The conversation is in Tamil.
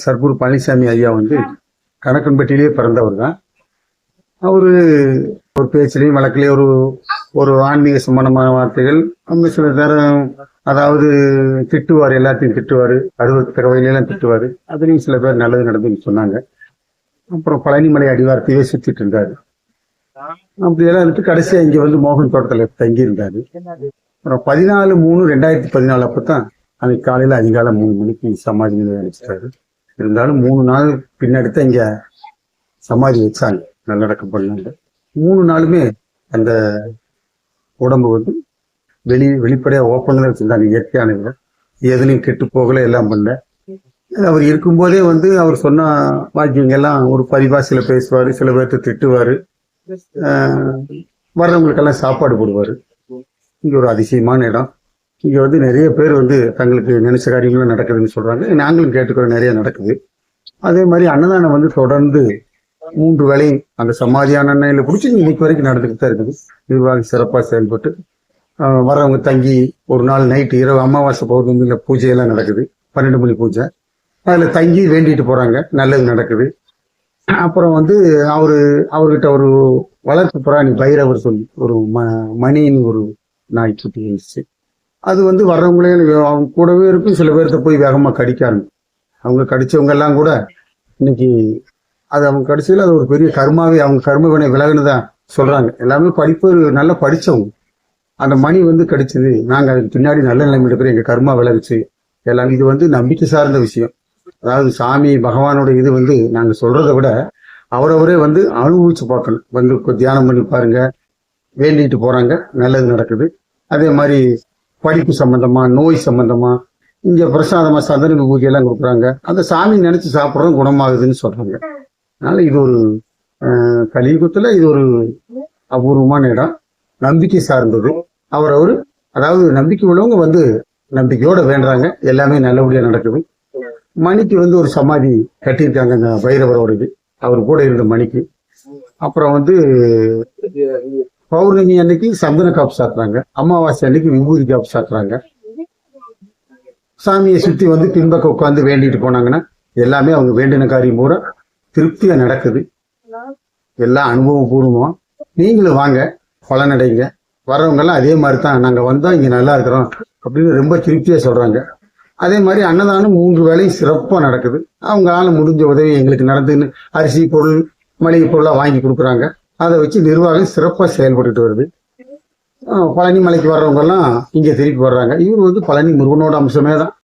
சர்க்குரு பழனிசாமி ஐயா வந்து கணக்கன்பட்டியிலேயே பிறந்தவர் தான். அவரு ஒரு பேச்சிலையும் வழக்கிலேயே ஒரு ஒரு ஆன்மீக சம்பந்தமான வார்த்தைகள் அவங்க சில நேரம் அதாவது திட்டுவார், எல்லாத்தையும் திட்டுவார், அறுபத்தக்க வகையிலாம் திட்டுவார். அதுலேயும் சில பேர் நல்லது நடந்துன்னு சொன்னாங்க. அப்புறம் பழனிமலை அடிவாரத்தையே சுற்றிட்டு இருந்தாரு. அப்படியெல்லாம் இருந்துட்டு கடைசியாக இங்கே வந்து மோகன் தோட்டத்தில் தங்கி இருந்தாரு. அப்புறம் 14/3/2014 அப்பதான் அன்னைக்கு காலையில் அதிகாலை 3 மணிக்கு சமாதி நிலையம் அனுப்பிச்சிட்டாரு. இருந்தாலும் 3 நாள் பின்னாடி தான் இங்க சமாதி வச்சாங்க நல்லடக்கம் பண்ணாங்க. 3 நாளுமே அந்த உடம்பு வந்து வெளிப்படையா ஓப்பன் தான் வச்சிருந்தாங்க. இயற்கையானது எதுலையும் கெட்டு போகல, எல்லாம் பண்ணல. அவர் இருக்கும்போதே வந்து அவர் சொன்ன வாக்கியங்க எல்லாம் ஒரு பரிபாஷையில பேசுவாரு, சில பேர்த்து திட்டுவாரு, வர்றவங்களுக்கெல்லாம் சாப்பாடு போடுவாரு. இங்க ஒரு அதிசயமான இடம். இங்க வந்து நிறைய பேர் வந்து தங்களுக்கு நினைச்ச காரியங்களும் நடக்குதுன்னு சொல்றாங்க. நாங்களும் கேட்டுக்கிறோம், நிறைய நடக்குது. அதே மாதிரி அன்னதானம் வந்து தொடர்ந்து 3 வேளையும் அந்த சமாதியான அன்னையில பிடிச்சி இன்னைக்கு வரைக்கும் நடந்துக்கிட்டு தான் இருக்குது. நிர்வாகம் சிறப்பாக செயல்பட்டு வரவங்க தங்கி ஒரு நாள் நைட்டு இரவு அமாவாசை பௌர்ணமியில பூஜையெல்லாம் நடக்குது. 12 மணி பூஜை. அதில் தங்கி வேண்டிட்டு போறாங்க, நல்லது நடக்குது. அப்புறம் வந்து அவர்கிட்ட ஒரு வளர்ப்பு பிராணி பைரவர் சொல்லி ஒரு மணின்னு ஒரு நாய்க்குட்டி இருந்துச்சு. அது வந்து வர்றவங்களே அவங்க கூடவே இருக்கும். சில பேர்த்த போய் வேகமாக கடிக்காரு. அவங்க கடிச்சவங்க எல்லாம் கூட இன்னைக்கு அது அவங்க கடிச்சதுல அது ஒரு பெரிய கர்மாவே, அவங்க கர்ம வினை விலகுனுதான் சொல்றாங்க. எல்லாமே படிப்பு நல்லா படிச்சவங்க. அந்த மணி வந்து கடிச்சது, நாங்க அதுக்கு பின்னாடி நல்ல நிலைமை இருக்கிறோம், எங்க கர்மா விலகுச்சு எல்லாம். இது வந்து நம்பிக்கை சார்ந்த விஷயம். அதாவது சாமி பகவானோட இது வந்து நாங்க சொல்றதை விட அவரவரே வந்து அனுபவிச்சு பார்க்கணும். வந்து தியானம் பண்ணி பாருங்க, வேண்டிட்டு போறாங்க, நல்லது நடக்குது. அதே மாதிரி படிப்பு சம்பந்தமா, நோய் சம்பந்தமா இங்க பிரசாதமா சந்தன பூஜை எல்லாம் கொடுக்குறாங்க. அந்த சாமி நினைச்சு சாப்பிட்றதும் குணமாகுதுன்னு சொல்றாங்க. அதனால இது ஒரு கலியுகத்துல இது ஒரு அபூர்வமான இடம், நம்பிக்கை சார்ந்தது. அவரவர் அதாவது நம்பிக்கை உள்ளவங்க வந்து நம்பிக்கையோட வேண்டுறாங்க, எல்லாமே நல்லபடியா நடக்குது. மணிக்கு வந்து ஒரு சமாதி கட்டியிருக்காங்க அந்த பைரவரோடது, அவர் கூட இருந்த மணிக்கு. அப்புறம் வந்து பௌர்ணமி அன்னைக்கு சந்தன காப்பு சாத்துறாங்க, அமாவாசை அன்னைக்கு விபூதி காப்பு சாத்துறாங்க. சாமியை சுத்தி வந்து பின்பக்கம் உட்காந்து வேண்டிட்டு போனாங்கன்னா எல்லாமே அவங்க வேண்டின காரியம் பூரா திருப்தியா நடக்குது. எல்லாம் அனுபவபூர்வமா. நீங்களும் வாங்க, பலனடைங்க. வர்றவங்க எல்லாம் அதே மாதிரி தான், நாங்க வந்தா இங்க நல்லா இருக்கிறோம் அப்படின்னு ரொம்ப திருப்தியா சொல்றாங்க. அதே மாதிரி அன்னதானம் 3 வேளையும் சிறப்பா நடக்குது. அவங்களால முடிஞ்ச உதவி எங்களுக்கு நடந்துன்னு அரிசி பொருள் மளிகை பொருளா வாங்கி கொடுக்குறாங்க. அதை வச்சு நிர்வாகம் சிறப்பா செயல்பட்டு வருது. பழனி மலைக்கு வர்றவங்க எல்லாம் இங்க திருப்பி வர்றாங்க. இவர் வந்து பழனி முருகனோட அம்சமே தான்.